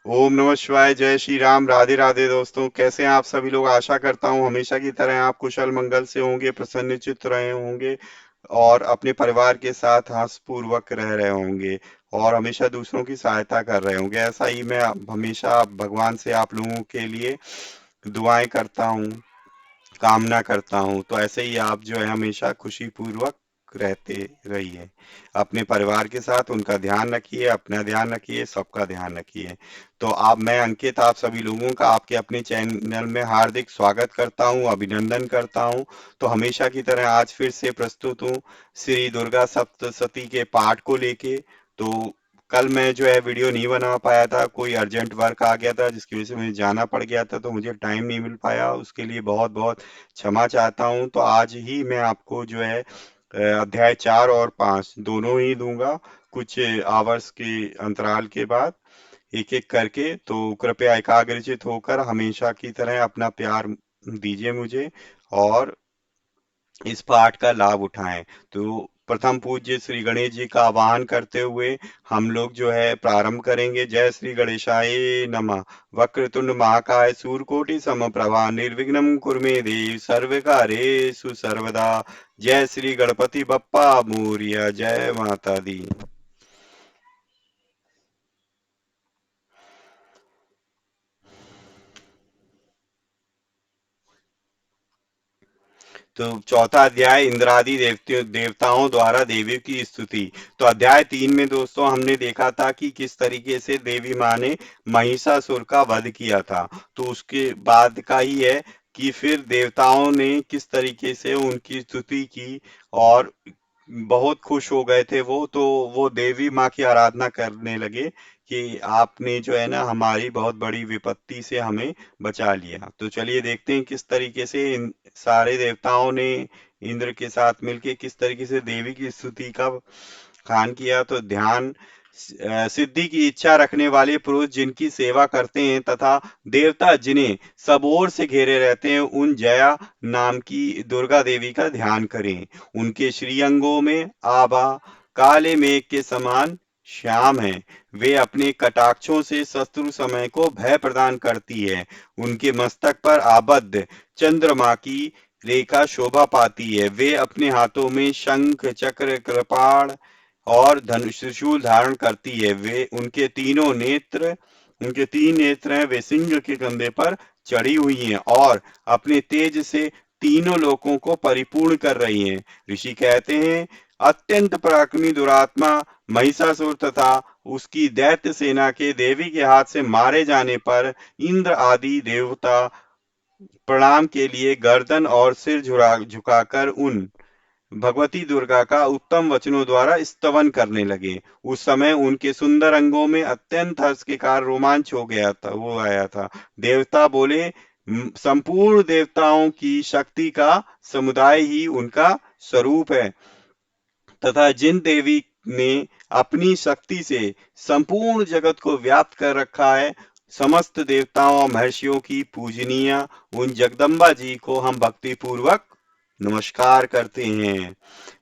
ओम नमः शिवाय। जय श्री राम। राधे राधे दोस्तों, कैसे हैं आप सभी लोग। आशा करता हूँ हमेशा की तरह आप कुशल मंगल से होंगे, प्रसन्नचित्त रहे होंगे और अपने परिवार के साथ हंसपूर्वक रह रहे होंगे और हमेशा दूसरों की सहायता कर रहे होंगे। ऐसा ही मैं हमेशा भगवान से आप लोगों के लिए दुआएं करता हूँ, कामना करता हूँ। तो ऐसे ही आप जो है हमेशा खुशी पूर्वक रहते रहिए। अपने परिवार के साथ उनका ध्यान रखिए, अपना ध्यान रखिए, सबका ध्यान रखिए। तो आप, मैं अंकित, आप सभी लोगों का आपके अपने चैनल में हार्दिक स्वागत करता हूँ, अभिनंदन करता हूँ। तो हमेशा की तरह आज फिर से प्रस्तुत हूँ श्री दुर्गा सप्तशती के पाठ को लेके। तो कल मैं जो है वीडियो नहीं बना पाया था, कोई अर्जेंट वर्क आ गया था जिसकी वजह से मुझे जाना पड़ गया था, तो मुझे टाइम नहीं मिल पाया। उसके लिए बहुत बहुत क्षमा चाहता हूँ। तो आज ही मैं आपको जो है अध्याय 4 और 5 दोनों ही दूंगा, कुछ आवर्स के अंतराल के बाद, एक एक करके। तो कृपया एकाग्रचित होकर हमेशा की तरह अपना प्यार दीजिए मुझे और इस पाठ का लाभ उठाएं। तो प्रथम पूज्य श्री गणेश जी का आवाहन करते हुए हम लोग जो है प्रारंभ करेंगे। जय श्री गणेशाय नमः। वक्रतुंड महाकाय सूरकोटि समप्रभा निर्विघ्नं कुरु मे देव सर्वकार्येषु सर्वदा। जय श्री गणपति बप्पा मोरिया। जय माता दी। तो चौथा अध्याय इंद्रादि देवताओं द्वारा देवी की स्तुति। तो अध्याय 3 में दोस्तों हमने देखा था कि किस तरीके से देवी माँ ने महिषासुर का वध किया था। तो उसके बाद का ही है कि फिर देवताओं ने किस तरीके से उनकी स्तुति की और बहुत खुश हो गए थे वो। तो वो देवी माँ की आराधना करने लगे कि आपने जो है ना हमारी बहुत बड़ी विपत्ति से हमें बचा लिया। तो चलिए देखते हैं किस तरीके से इन सारे देवताओं ने इंद्र के साथ मिलके किस तरीके से देवी की स्तुति का खान किया। तो ध्यान, सिद्धि की इच्छा रखने वाले पुरुष जिनकी सेवा करते हैं तथा देवता जिन्हें सब ओर से घेरे रहते हैं, उन जया नाम की दुर्गा देवी का ध्यान करें। उनके श्रीअंगों में आभा काले मेघ के समान श्याम है। वे अपने कटाक्षों से शत्रु समय को भय प्रदान करती है। उनके मस्तक पर आबद्ध चंद्रमा की रेखा शोभा पाती है। वे अपने हाथों में शंख चक्र कृपाण और धनुष त्रिशूल धारण करती है। वे उनके 3 नेत्र हैं। वे सिंह के कंधे पर चढ़ी हुई हैं और अपने तेज से तीनों लोकों को परिपूर्ण कर रही हैं। ऋषि कहते हैं, अत्यंत पराक्रमी दुरात्मा महिषासुर तथा उसकी दैत्य सेना के देवी के हाथ से मारे जाने पर इंद्र आदि देवता प्रणाम के लिए गर्दन और सिर झुकाकर उन भगवती दुर्गा का उत्तम वचनों द्वारा स्तवन करने लगे। उस समय उनके सुंदर अंगों में अत्यंत हर्ष के कारण रोमांच हो गया था, वो आया था। देवता बोले, संपूर्ण देवताओं की शक्ति का समुदाय ही उनका स्वरूप है तथा जिन देवी ने अपनी शक्ति से संपूर्ण जगत को व्याप्त कर रखा है, समस्त देवताओं और महर्षियों की पूजनीय उन जगदम्बा जी को हम भक्ति पूर्वक नमस्कार करते हैं।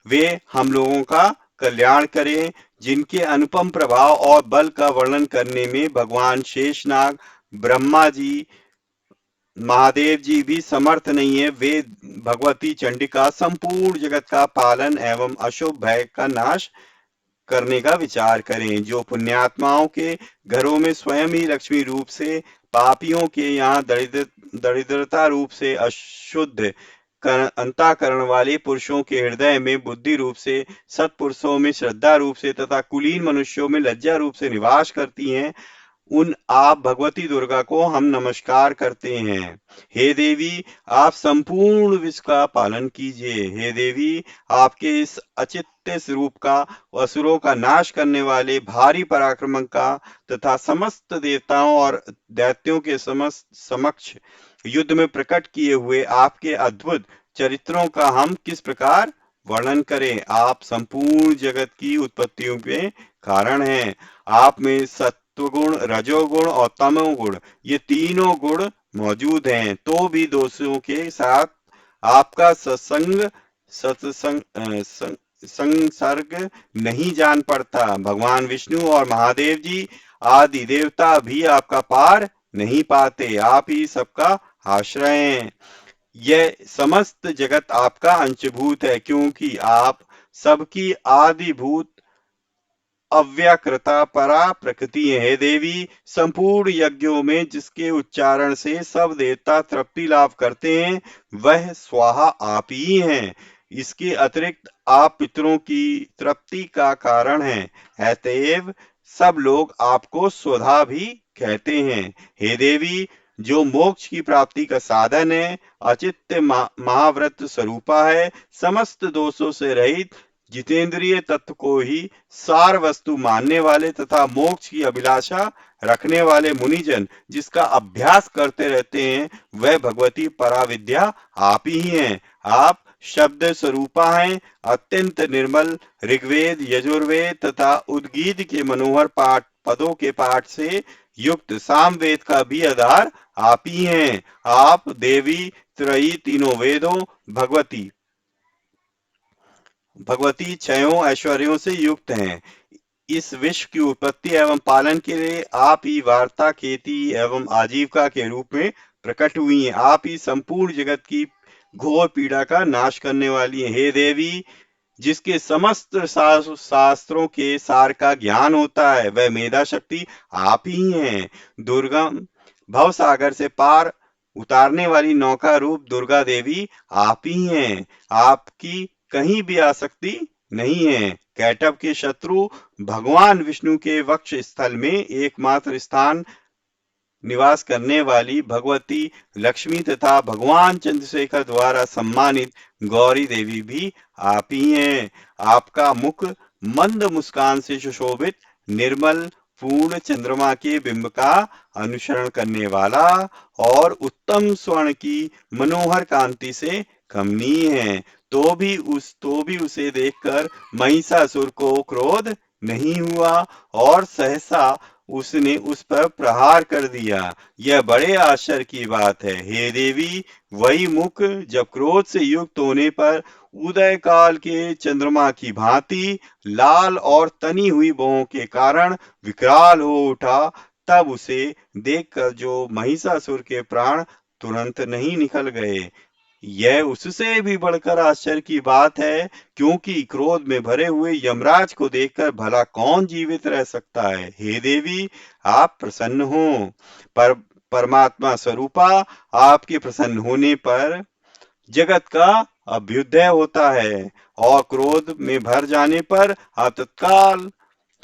वे हम लोगों का कल्याण करें। जिनके अनुपम प्रभाव और बल का वर्णन करने में भगवान शेषनाग, ब्रह्मा जी, महादेव जी भी समर्थ नहीं है। वे भगवती चंडिका संपूर्ण जगत का पालन एवं अशुभ भय का नाश करने का विचार करें। जो पुण्यात्माओं के घरों में स्वयं ही लक्ष्मी रूप से, पापियों के यहाँ दरिद्रता रूप से, अशुद्ध अंतःकरण वाले पुरुषों के हृदय में बुद्धि रूप से, सत्पुरुषों में श्रद्धा रूप से तथा कुलीन मनुष्यों में लज्जा रूप से निवास करती हैं, उन आप भगवती दुर्गा को हम नमस्कार करते हैं। हे देवी, आप संपूर्ण विश्व का पालन कीजिए। हे देवी, आपके इस अचित्य स्वरूप का, असुरों का नाश करने वाले भारी पराक्रम का तथा समस्त देवताओं और दैत्यों के समक्ष युद्ध में प्रकट किए हुए आपके अद्भुत चरित्रों का हम किस प्रकार वर्णन करें। आप संपूर्ण जगत की उत्पत्तियों के कारण हैं। आप में सत्वगुण, रजोगुण और तमोगुण, ये तीनों गुण मौजूद हैं, तो भी दोषों के साथ आपका सत्संग सत्संग संसर्ग नहीं जान पड़ता। भगवान विष्णु और महादेव जी आदि देवता भी आपका पार नहीं पाते, आप ही सबका आश्रय हैं। यह समस्त जगत आपका अंशभूत है, क्योंकि आप सबकी आदिभूत अव्याकृता परा प्रकृति है। हे देवी, संपूर्ण यज्ञों में जिसके उच्चारण से सब देवता तृप्ति लाभ करते हैं, वह स्वाहा आप ही हैं। इसके अतिरिक्त आप पितरों की तृप्ति का कारण हैं, अतएव सब लोग आपको स्वधा भी कहते हैं। हे देवी, जो मोक्ष की प्राप्ति का साधन है, अचित्य महाव्रत स्वरूपा है, समस्त दोषों से रहित जितेंद्रिय तत्व को ही सार वस्तु मानने वाले तथा मोक्ष की अभिलाषा रखने वाले मुनिजन जिसका अभ्यास करते रहते हैं, वह भगवती पराविद्या आप ही हैं। आप शब्द स्वरूपा हैं, अत्यंत निर्मल ऋग्वेद, यजुर्वेद तथा उद्गीत के मनोहर पाठ पदों के पाठ से युक्त सामवेद का भी आधार आप ही हैं। आप देवी त्रयी तीनों वेदों भगवती छयों ऐश्वर्यों से युक्त हैं। इस विश्व की उत्पत्ति एवं पालन के लिए आप ही वार्ता, खेती एवं आजीविका के रूप में प्रकट हुई हैं। आप ही संपूर्ण जगत की घोर पीड़ा का नाश करने वाली हैं। हे देवी, जिसके समस्त शास्त्रों के सार का ज्ञान होता है, वह मेधा शक्ति आप ही हैं। दुर्गम भव सागर से पार उतारने वाली नौका रूप दुर्गा देवी आप ही हैं। आपकी कहीं भी आसक्ति नहीं है। कैटव के शत्रु भगवान विष्णु के वक्ष स्थल में एकमात्र स्थान निवास करने वाली भगवती लक्ष्मी तथा भगवान चंद्रशेखर द्वारा सम्मानित गौरी देवी भी आप ही हैं। आपका मुख मंद मुस्कान से सुशोभित निर्मल पूर्ण चंद्रमा के बिंब का अनुसरण करने वाला और उत्तम स्वर्ण की मनोहर कांति से कमनीय है। तो भी उसे देखकर महिषासुर को क्रोध नहीं हुआ और सहसा उसने उस पर प्रहार कर दिया। यह बड़े आश्चर्य की बात है। हे देवी, वही मुख जब क्रोध से युक्त होने पर उदय काल के चंद्रमा की भांति लाल और तनी हुई भौं के कारण विकराल हो उठा, तब उसे देखकर जो महिषासुर के प्राण तुरंत नहीं निकल गए। यह उससे भी बढ़कर आश्चर्य की बात है, क्योंकि क्रोध में भरे हुए यमराज को देखकर भला कौन जीवित रह सकता है। हे देवी, आप प्रसन्न हो। परमात्मा स्वरूपा, आपके प्रसन्न होने पर जगत का अभ्युदय होता है और क्रोध में भर जाने पर आप तत्काल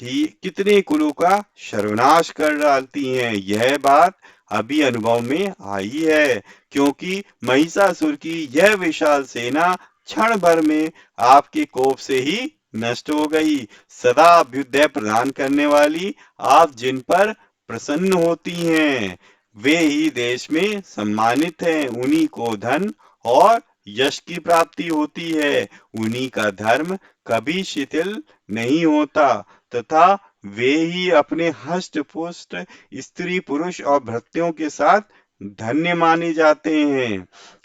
ही कितने कुलों का सर्वनाश कर डालती हैं। यह बात अभी अनुभव में आई है, क्योंकि महिषासुर की यह विशाल सेना क्षण भर में आपके कोप से ही नष्ट हो गई। सदा अभ्युदय प्रदान करने वाली आप जिन पर प्रसन्न होती हैं, वे ही देश में सम्मानित हैं। उन्हीं को धन और यश की प्राप्ति होती है। उन्हीं का धर्म कभी शिथिल नहीं होता तथा वे ही अपने हष्ट पुष्ट स्त्री पुरुष और भृत्यों के साथ धन्य माने जाते हैं।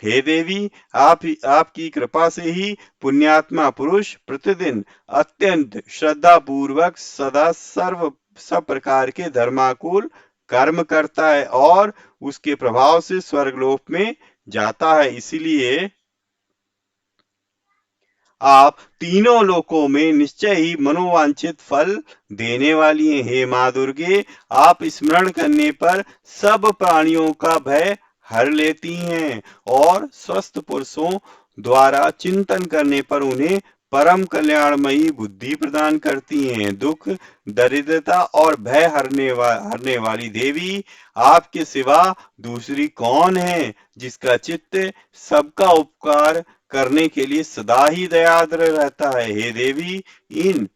हे देवी, आपकी कृपा से ही पुण्यात्मा पुरुष प्रतिदिन अत्यंत श्रद्धा पूर्वक सदा सब प्रकार के धर्माकुल कर्म करता है और उसके प्रभाव से स्वर्गलोक में जाता है। इसीलिए आप तीनों लोकों में निश्चय ही मनोवांछित फल देने वाली हैं। हे माँ दुर्गे, आप स्मरण करने पर सब प्राणियों का भय हर लेती हैं और स्वस्थ पुरुषों द्वारा चिंतन करने पर उन्हें परम कल्याणमयी बुद्धि प्रदान करती हैं। दुख, दरिद्रता और भय हरने वाली देवी, आपके सिवा दूसरी कौन है जिसका चित्त सबका उपकार करने के लिए सदा ही दयाद्र रहता है। हे देवी, इन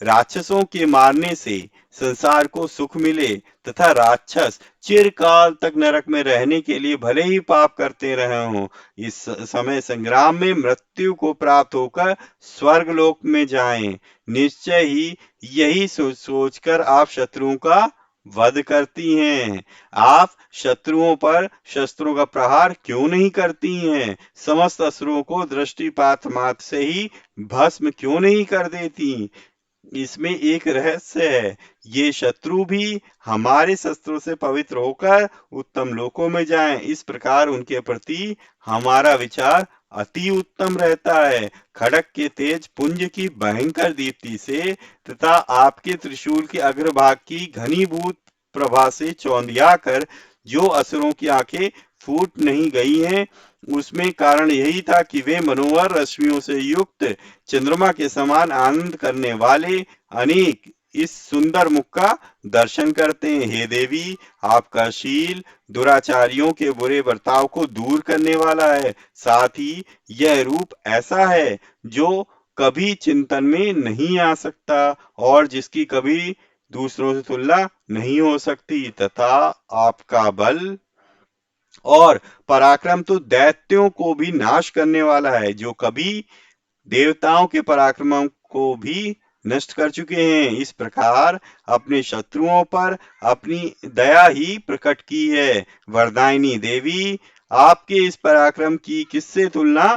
राक्षसों के मारने से संसार को सुख मिले तथा राक्षस चिरकाल तक नरक में रहने के लिए भले ही पाप करते रहे हों, इस समय संग्राम में मृत्यु को प्राप्त होकर स्वर्गलोक में जाएं। निश्चय ही यही सोचकर आप शत्रुओं का वध करती हैं। आप शत्रुओं पर शस्त्रों का प्रहार क्यों नहीं करती हैं? समस्त असुरों को दृष्टिपात मात्र से ही भस्म क्यों नहीं कर देती? इसमें एक रहस्य है, ये शत्रु भी हमारे शस्त्रों से पवित्र होकर उत्तम लोकों में जाएं। इस प्रकार उनके प्रति हमारा विचार अति उत्तम रहता है। खड्ग के तेज पुंज की भयंकर दीप्ति से तथा आपके त्रिशूल के अग्रभाग की घनीभूत प्रभा से चौंधिया कर जो असुरों की आंखें फूट नहीं गई हैं, उसमें कारण यही था कि वे मनोहर रश्मियों से युक्त चंद्रमा के समान आनंद करने वाले अनेक इस सुंदर मुख का दर्शन करते हैं। हे देवी, आपका शील दुराचारियों के बुरे बर्ताव को दूर करने वाला है। साथ ही यह रूप ऐसा है जो कभी चिंतन में नहीं आ सकता और जिसकी कभी दूसरों से तुलना नहीं हो सकती, तथा आपका बल और पराक्रम तो दैत्यों को भी नाश करने वाला है, जो कभी देवताओं के पराक्रम को भी नष्ट कर चुके हैं। इस प्रकार अपने शत्रुओं पर अपनी दया ही प्रकट की है। वरदायिनी देवी, आपके इस पराक्रम की किससे तुलना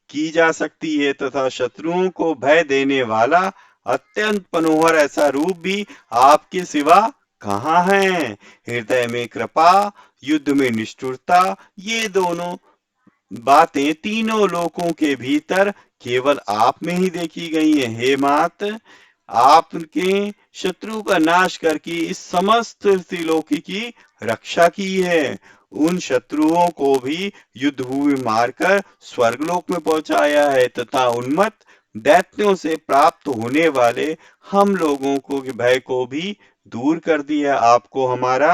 की जा सकती है, तथा शत्रुओं को भय देने वाला अत्यंत मनोहर ऐसा रूप भी आपके सिवा कहाँ है। हृदय में कृपा, युद्ध में निष्ठुरता, ये दोनों बातें तीनों लोकों के भीतर केवल आप में ही देखी गई हैं। हे मात, आपके शत्रु का नाश करके इस समस्त त्रिलोकी की रक्षा की है। उन शत्रुओं को भी युद्ध भूमि मारकर स्वर्गलोक में पहुंचाया है तथा उन्मत्त दैत्यों से प्राप्त होने वाले हम लोगों को भय को भी दूर कर दिया। आपको हमारा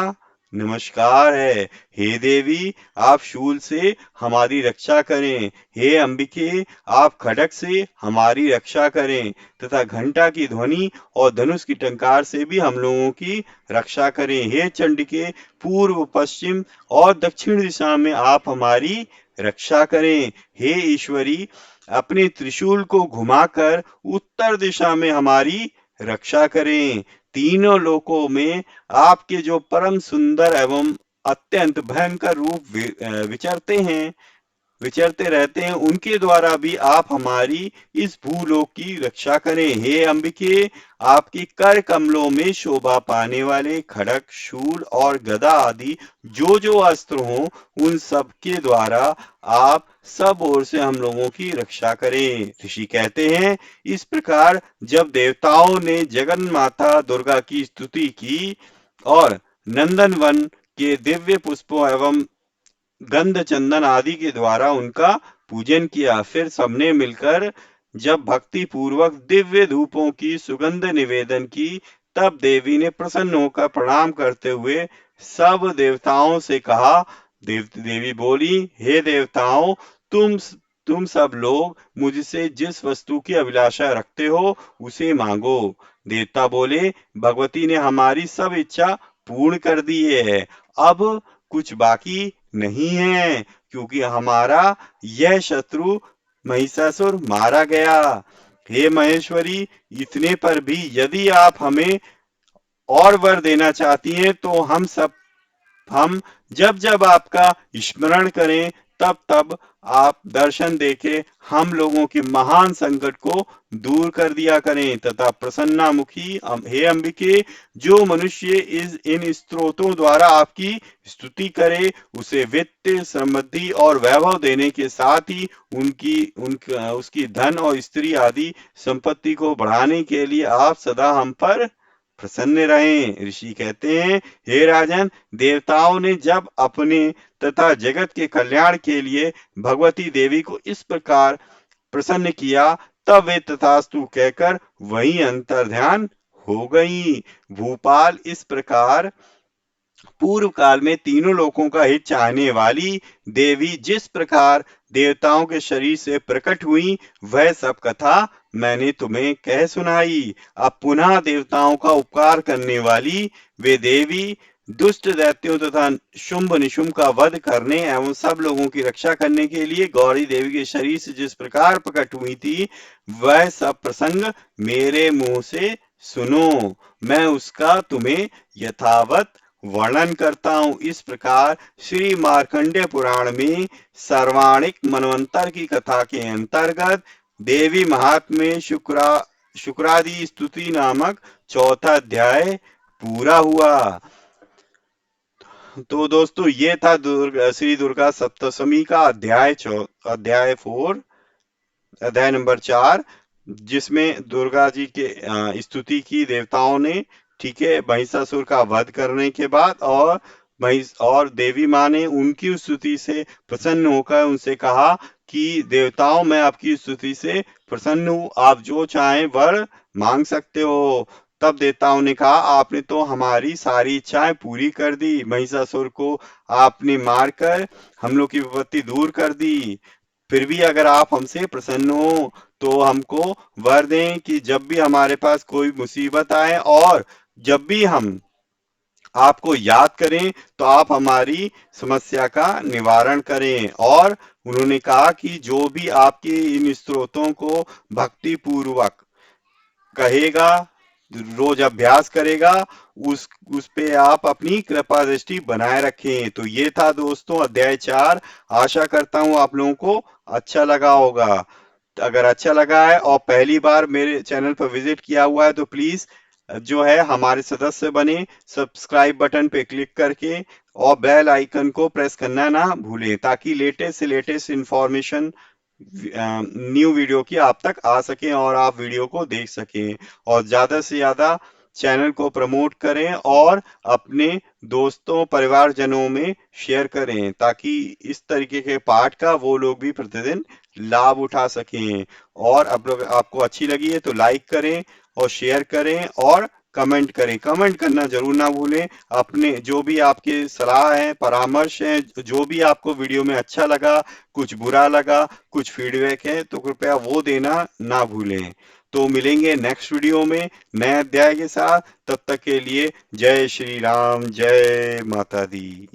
नमस्कार है। हे देवी, आप शूल से हमारी रक्षा करें। हे अंबिके, आप खड्ग से हमारी रक्षा करें तथा घंटा की ध्वनि और धनुष की टंकार से भी हम लोगों की रक्षा करें। हे चंडिके, पूर्व, पश्चिम और दक्षिण दिशा में आप हमारी रक्षा करें। हे ईश्वरी, अपने त्रिशूल को घुमाकर उत्तर दिशा में हमारी रक्षा करें। तीनों लोकों में आपके जो परम सुंदर एवं अत्यंत भयंकर रूप विचरते रहते हैं, उनके द्वारा भी आप हमारी इस भूलोक की रक्षा करें। हे अंबिके, आपकी कर कमलों में शोभा पाने वाले खड्ग, शूल और गदा आदि जो जो अस्त्र हों, उन सब के द्वारा आप सब ओर से हम लोगों की रक्षा करें। ऋषि कहते हैं, इस प्रकार जब देवताओं ने जगन माता दुर्गा की स्तुति की और नंदन वन के दिव्य पुष्पों एवं गंध चंदन आदि के द्वारा उनका पूजन किया, फिर सबने मिलकर जब भक्ति पूर्वक दिव्य धूपों की सुगंध निवेदन की, तब देवी ने प्रसन्न होकर प्रणाम करते हुए सब देवताओं से कहा। देवी बोली, हे देवताओं, तुम सब लोग मुझसे जिस वस्तु की अभिलाषा रखते हो उसे मांगो। देवता बोले, भगवती ने हमारी सब इच्छा पूर्ण कर दी है, अब कुछ बाकी नहीं है, क्योंकि हमारा यह शत्रु महिषासुर मारा गया। हे महेश्वरी, इतने पर भी यदि आप हमें और वर देना चाहती हैं, तो हम जब जब आपका स्मरण करें, तब तब आप दर्शन देके हम लोगों के महान संकट को दूर कर दिया करें तथा प्रसन्नामुखी हे अंबिके, जो मनुष्य इन स्तोत्रों द्वारा आपकी स्तुति करे, उसे वित्त, समृद्धि और वैभव देने के साथ ही उसकी धन और स्त्री आदि संपत्ति को बढ़ाने के लिए आप सदा हम पर प्रसन्न रहें। ऋषि कहते हैं, हे राजन, देवताओं ने जब अपने तथा जगत के कल्याण के लिए भगवती देवी को इस प्रकार प्रसन्न किया, तब वे तथास्तु कहकर वहीं अंतर्ध्यान हो गई। भूपाल, इस प्रकार पूर्व काल में तीनों लोकों का हित चाहने वाली देवी जिस प्रकार देवताओं के शरीर से प्रकट हुई, वह सब कथा मैंने तुम्हें कह सुनाई। अब पुनः देवताओं का उपकार करने वाली वे देवी दुष्ट दैत्यों तथा शुंभ निशुंभ का वध करने एवं सब लोगों की रक्षा करने के लिए गौरी देवी के शरीर से जिस प्रकार प्रकट हुई थी, वह सब प्रसंग मेरे मुंह से सुनो। मैं उसका तुम्हें यथावत वर्णन करता हूँ। इस प्रकार श्री मार्कंडेय पुराण में सर्वाणिक मनवंतर की कथा के अंतर्गत देवी महात्म्य शुक्रादि स्तुति नामक चौथा अध्याय पूरा हुआ। तो दोस्तों ये था श्री दुर्गा सप्तशमी का अध्याय 4, अध्याय नंबर 4, जिसमें दुर्गा जी के स्तुति की देवताओं ने। ठीक है, महिषासुर का वध करने के बाद, और महिष और देवी माँ ने उनकी स्तुति से प्रसन्न होकर उनसे कहा कि देवताओं, मैं आपकी स्तुति से प्रसन्न हूँ, आप जो चाहें वर मांग सकते हो। तब देवताओं ने कहा, आपने तो हमारी सारी इच्छाएं पूरी कर दी, महिषासुर को आपने मारकर हम लोग की विपत्ति दूर कर दी। फिर भी अगर आप हमसे प्रसन्न हो तो हमको वर दें कि जब भी हमारे पास कोई मुसीबत आए और जब भी हम आपको याद करें तो आप हमारी समस्या का निवारण करें। और उन्होंने कहा कि जो भी आपके इन स्तोत्रों को भक्ति पूर्वक कहेगा, रोज अभ्यास करेगा, उस पे आप अपनी कृपा दृष्टि बनाए रखें। तो ये था दोस्तों अध्याय 4। आशा करता हूँ आप लोगों को अच्छा लगा होगा। अगर अच्छा लगा है और पहली बार मेरे चैनल पर विजिट किया हुआ है तो प्लीज जो है हमारे सदस्य बने, सब्सक्राइब बटन पे क्लिक करके और बेल आइकन को प्रेस करना ना भूलें, ताकि लेटेस्ट से लेटेस्ट इंफॉर्मेशन न्यू वीडियो की आप तक आ सके और आप वीडियो को देख सकें। और ज्यादा से ज्यादा चैनल को प्रमोट करें और अपने दोस्तों परिवारजनों में शेयर करें, ताकि इस तरीके के पाठ का वो लोग भी प्रतिदिन लाभ उठा सकें। और अब लोग आपको अच्छी लगी है तो लाइक करें और शेयर करें और कमेंट करें। कमेंट करना जरूर ना भूलें। अपने जो भी आपके सलाह है, परामर्श है, जो भी आपको वीडियो में अच्छा लगा, कुछ बुरा लगा, कुछ फीडबैक है, तो कृपया वो देना ना भूलें। तो मिलेंगे नेक्स्ट वीडियो में नए अध्याय के साथ। तब तक के लिए जय श्री राम, जय माता दी।